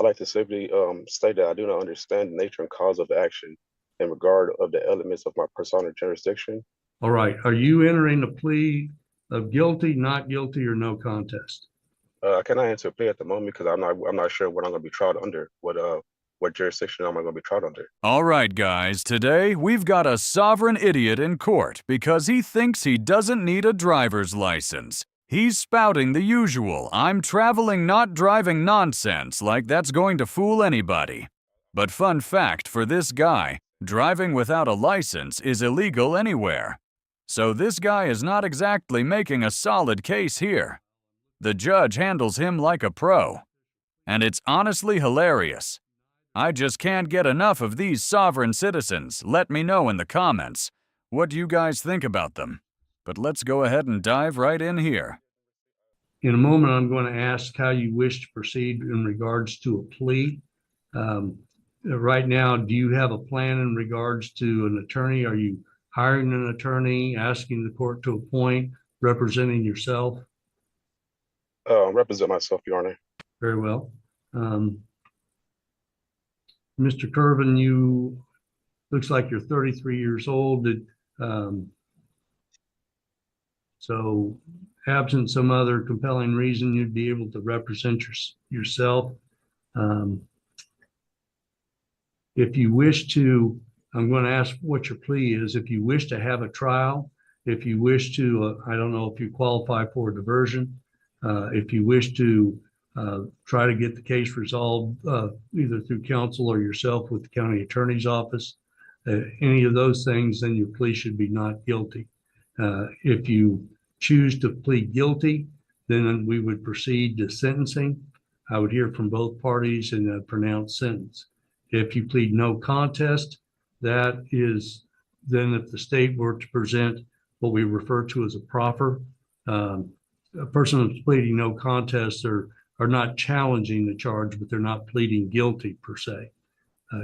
I like to simply state that I do not understand the nature and cause of the action in regard of the elements of my personal jurisdiction. All right. Are you entering a plea of guilty, not guilty, or no contest? I cannot enter a plea at the moment because I'm not sure what I'm going to be tried under. What jurisdiction am I going to be tried under? All right, guys, today we've got a sovereign idiot in court because he thinks he doesn't need a driver's license. He's spouting the usual "I'm traveling, not driving" nonsense like that's going to fool anybody. But fun fact for this guy, driving without a license is illegal anywhere. So this guy is not exactly making a solid case here. The judge handles him like a pro. And it's honestly hilarious. I just can't get enough of these sovereign citizens. Let me know in the comments. What do you guys think about them? But let's go ahead and dive right in here. In a moment, I'm going to ask how you wish to proceed in regards to a plea. Right now, do you have a plan in regards to an attorney? Are you hiring an attorney, asking the court to appoint, representing yourself? Represent myself, Your Honor. Very well. Mr. Curvin, you looks like you're 33 years old. So absent some other compelling reason, you'd be able to represent yourself. If you wish to, I'm going to ask what your plea is. If you wish to have a trial, if you wish to, I don't know if you qualify for a diversion, if you wish to try to get the case resolved either through counsel or yourself with the county attorney's office, any of those things, then your plea should be not guilty. If you choose to plead guilty, then we would proceed to sentencing. I would hear from both parties in a pronounced sentence. If you plead no contest, that is then if the state were to present what we refer to as a proffer, a person who's pleading no contest are not challenging the charge, but they're not pleading guilty per se.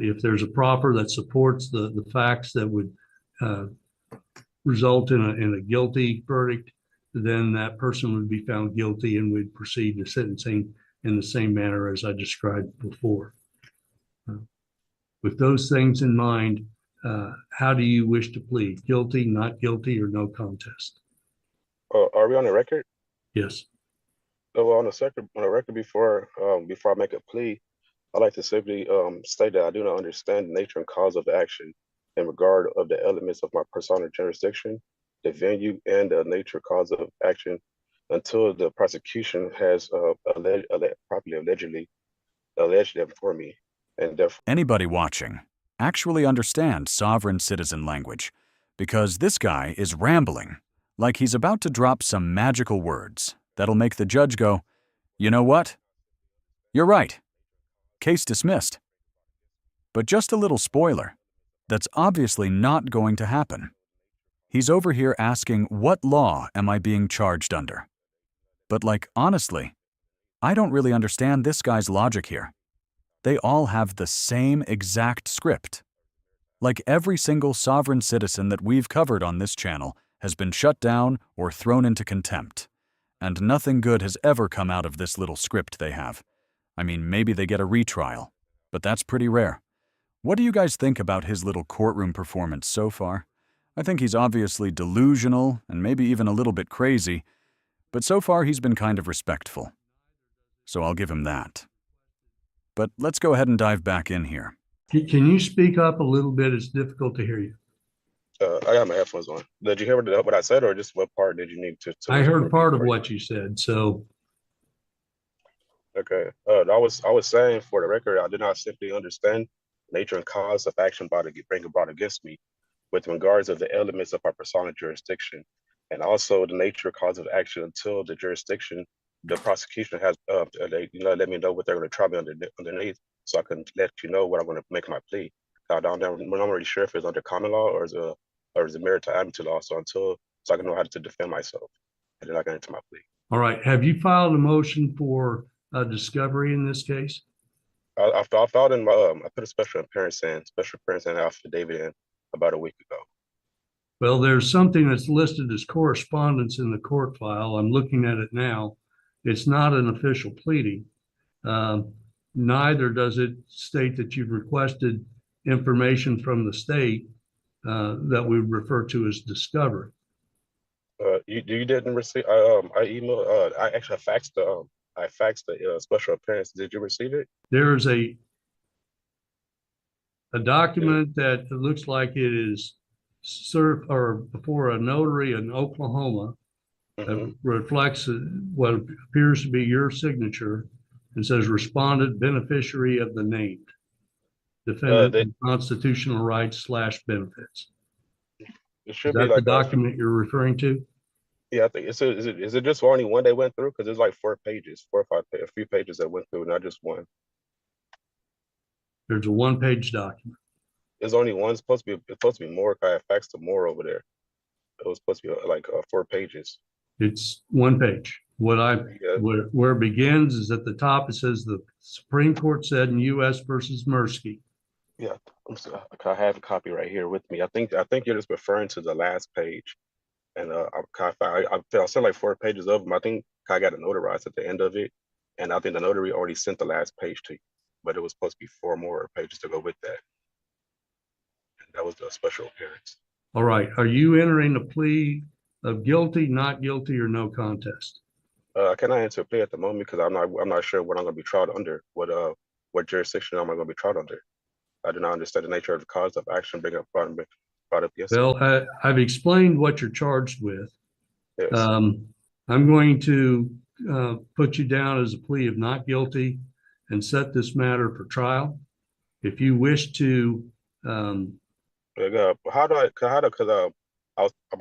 If there's a proffer that supports the facts that would result in a guilty verdict, then that person would be found guilty and we'd proceed to sentencing in the same manner as I described before. With those things in mind, how do you wish to plead? Guilty, not guilty, or no contest? Are we on the record? Yes. Well, on the record before I make a plea, I'd like to simply state that I do not understand the nature and cause of the action in regard of the elements of my personal jurisdiction, the venue, and the nature cause of action until the prosecution has properly alleged them for me. And therefore, Anybody watching actually understands sovereign citizen language because this guy is rambling like he's about to drop some magical words that'll make the judge go, "You know what? You're right. Case dismissed." But just a little spoiler, that's obviously not going to happen. He's over here asking, what law am I being charged under? But honestly, I don't really understand this guy's logic here. They all have the same exact script. Every single sovereign citizen that we've covered on this channel has been shut down or thrown into contempt. And nothing good has ever come out of this little script they have. I mean, maybe they get a retrial, but that's pretty rare. What do you guys think about his little courtroom performance so far? I think he's obviously delusional and maybe even a little bit crazy, but so far he's been kind of respectful. So I'll give him that. But let's go ahead and dive back in here. Can you speak up a little bit? It's difficult to hear you. I got my headphones on. Did you hear what I said, or just what part did you need to I heard part of what you said, so. Okay. I was saying, for the record, I did not simply understand nature and cause of action brought against me with regards of the elements of our personal jurisdiction, and also the nature cause of action until the jurisdiction, the prosecution has let me know what they're going to try me underneath, so I can let you know what I'm going to make my plea. I'm not really sure if it's under common law or is it maritime amity law. So I can know how to defend myself, and then I can enter my plea. All right. Have you filed a motion for discovery in this case? I filed in my I put a special appearance and affidavit in about a week ago. Well, there's something that's listed as correspondence in the court file. I'm looking at it now. It's not an official pleading. neither does it state that you've requested information from the state that we refer to as discovery. You didn't receive. I emailed. I actually faxed the. I faxed the special appearance. Did you receive it? There's a document that looks like it is served or before a notary in Oklahoma that reflects what appears to be your signature and says respondent beneficiary of the named defendant in constitutional rights / benefits. It should Is be that the like document you're referring to? yeah, I think is it just only one they went through? Because it's like 4 pages, 4 or 5, a few pages that went through, not just one. There's a one-page document. There's only one. It's supposed to be more. I faxed to more over there. It was supposed to be like 4 pages. It's one page. Where it begins is at the top. It says the Supreme Court said in U.S. versus Mirsky. Yeah, I have a copy right here with me. I think you're just referring to the last page, and I sent like 4 pages of them. I think I got it notarized at the end of it, and I think the notary already sent the last page to you, but it was supposed to be 4 more pages to go with that. And that was the special appearance. All right. Are you entering a plea of guilty, not guilty, or no contest? I cannot enter a plea at the moment because I'm not sure what I'm going to be tried under. What jurisdiction am I going to be tried under? I do not understand the nature of the cause of action brought up yesterday. Well, I've explained what you're charged with. Yes. I'm going to put you down as a plea of not guilty and set this matter for trial. If you wish to, because my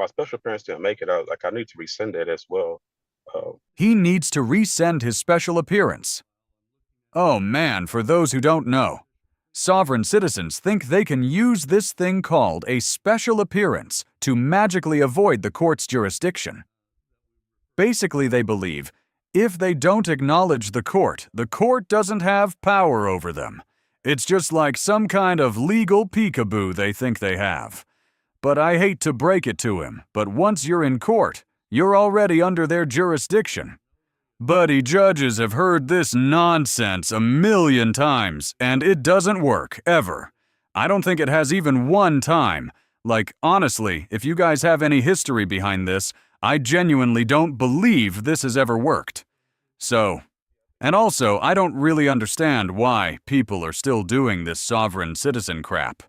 special appearance didn't make it. I need to resend it as well. He needs to resend his special appearance. Oh man, for those who don't know, sovereign citizens think they can use this thing called a special appearance to magically avoid the court's jurisdiction. Basically, they believe if they don't acknowledge the court doesn't have power over them. It's just like some kind of legal peekaboo they think they have. But I hate to break it to him, but once you're in court, you're already under their jurisdiction. Buddy judges have heard this nonsense a million times, and it doesn't work, ever. I don't think it has even one time. Like, honestly, if you guys have any history behind this, I genuinely don't believe this has ever worked. So, and also, I don't really understand why people are still doing this sovereign citizen crap.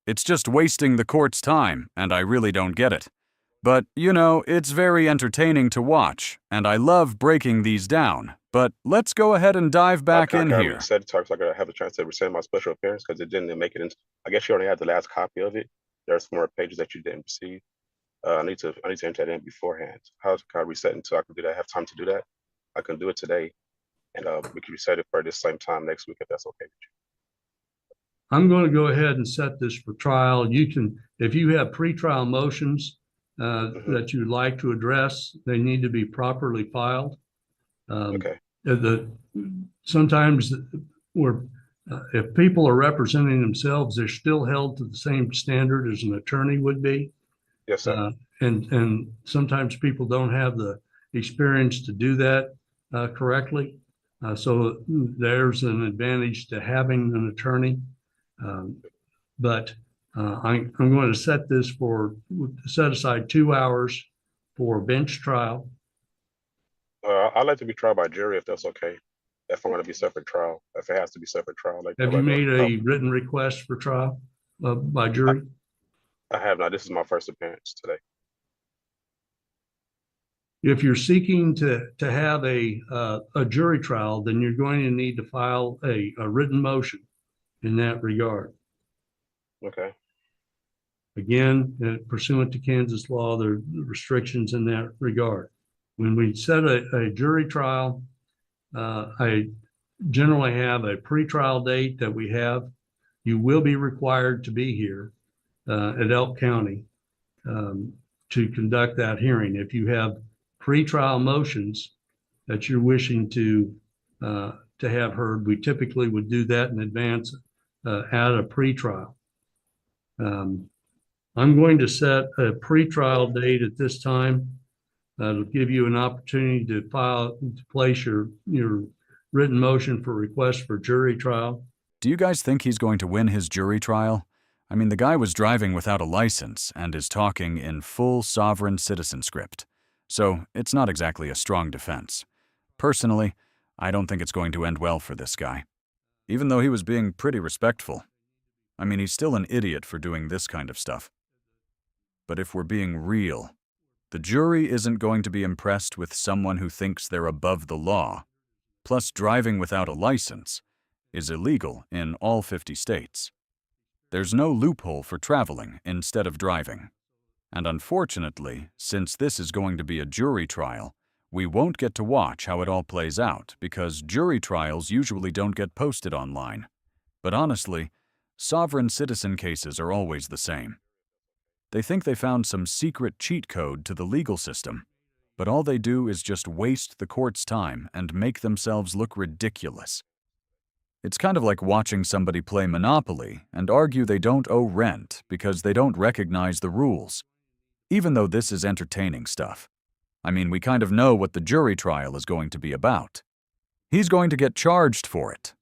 It's just wasting the court's time, and I really don't get it. But, you know, it's very entertaining to watch, and I love breaking these down. But let's go ahead and dive back in here. I gotta have a chance to resend my special appearance because it didn't make it into. I guess you already had the last copy of it. There's more pages that you didn't receive. I need to enter that in beforehand. How can I reset until I can do that? I have time to do that. I can do it today, and we can reset it for this same time next week if that's okay with you. I'm going to go ahead and set this for trial. You can, if you have pretrial motions that you'd like to address, they need to be properly filed. Okay. Sometimes if people are representing themselves, they're still held to the same standard as an attorney would be. Yes, sir. And sometimes people don't have the experience to do that correctly. So there's an advantage to having an attorney. But I'm going to set aside 2 hours for a bench trial. I'd like to be tried by jury if that's okay. If I'm going to be separate trial, if it has to be separate trial. Have you made a written request for trial by jury? I have not. This is my first appearance today. If you're seeking to have a jury trial, then you're going to need to file a written motion in that regard. Okay. Again, pursuant to Kansas law, there are restrictions in that regard. When we set a jury trial, I generally have a pretrial date that we have. You will be required to be here at Elk County to conduct that hearing. If you have pretrial motions that you're wishing to have heard, we typically would do that in advance at a pretrial. I'm going to set a pretrial date at this time. It'll give you an opportunity to place your written motion for request for jury trial. Do you guys think he's going to win his jury trial? I mean, the guy was driving without a license and is talking in full sovereign citizen script. So it's not exactly a strong defense. Personally, I don't think it's going to end well for this guy. Even though he was being pretty respectful. I mean, he's still an idiot for doing this kind of stuff. But if we're being real, the jury isn't going to be impressed with someone who thinks they're above the law. Plus, driving without a license is illegal in all 50 states. There's no loophole for traveling instead of driving. And unfortunately, since this is going to be a jury trial, we won't get to watch how it all plays out because jury trials usually don't get posted online. But honestly, sovereign citizen cases are always the same. They think they found some secret cheat code to the legal system, but all they do is just waste the court's time and make themselves look ridiculous. It's kind of like watching somebody play Monopoly and argue they don't owe rent because they don't recognize the rules. Even though this is entertaining stuff. I mean, we kind of know what the jury trial is going to be about. He's going to get charged for it.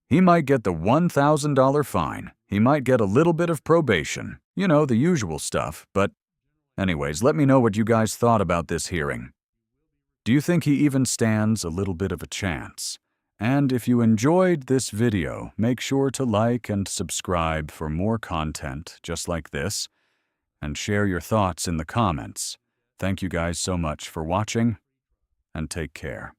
He might get the $1,000 fine. He might get a little bit of probation. You know, the usual stuff. But anyways, let me know what you guys thought about this hearing. Do you think he even stands a little bit of a chance? And if you enjoyed this video, make sure to like and subscribe for more content just like this, and share your thoughts in the comments. Thank you guys so much for watching, and take care.